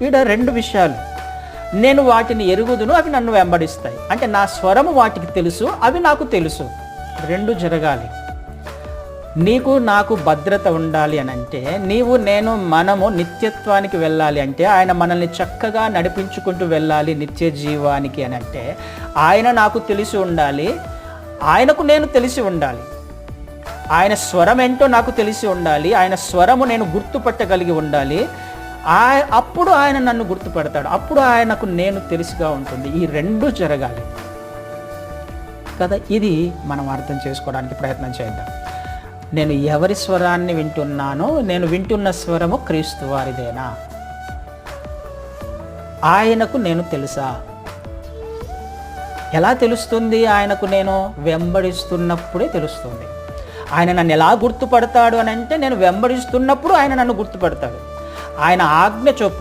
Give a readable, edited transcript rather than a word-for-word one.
ఈడ రెండు విషయాలు. నేను వాటిని ఎరుగుదును, అవి నన్ను వెంబడిస్తాయి. అంటే నా స్వరము వాటికి తెలుసు, అవి నాకు తెలుసు. రెండు జరగాలి. నీకు నాకు భద్రత ఉండాలి అని అంటే, నీవు నేను మనము నిత్యత్వానికి వెళ్ళాలి అంటే, ఆయన మనల్ని చక్కగా నడిపించుకుంటూ వెళ్ళాలి నిత్య జీవానికి అని అంటే, ఆయన నాకు తెలిసి ఉండాలి, ఆయనకు నేను తెలిసి ఉండాలి. ఆయన స్వరం ఏంటో నాకు తెలిసి ఉండాలి, ఆయన స్వరము నేను గుర్తుపట్టగలిగి ఉండాలి. అప్పుడు ఆయన నన్ను గుర్తుపడతాడు, అప్పుడు ఆయనకు నేను తెలిసిగా ఉంటుంది. ఈ రెండు జరగాలి కదా. ఇది మనం అర్థం చేసుకోవడానికి ప్రయత్నం చేద్దాం. నేను ఎవరి స్వరాన్ని వింటున్నానో, నేను వింటున్న స్వరము క్రీస్తు వారిదేనా, ఆయనకు నేను తెలుసా? ఎలా తెలుస్తుంది? ఆయనకు నేను వెంబడిస్తున్నప్పుడే తెలుస్తుంది. ఆయన నన్ను ఎలా గుర్తుపడతాడు అని అంటే, నేను వెంబడిస్తున్నప్పుడు ఆయన నన్ను గుర్తుపడతాడు. ఆయన ఆజ్ఞ చొప్పున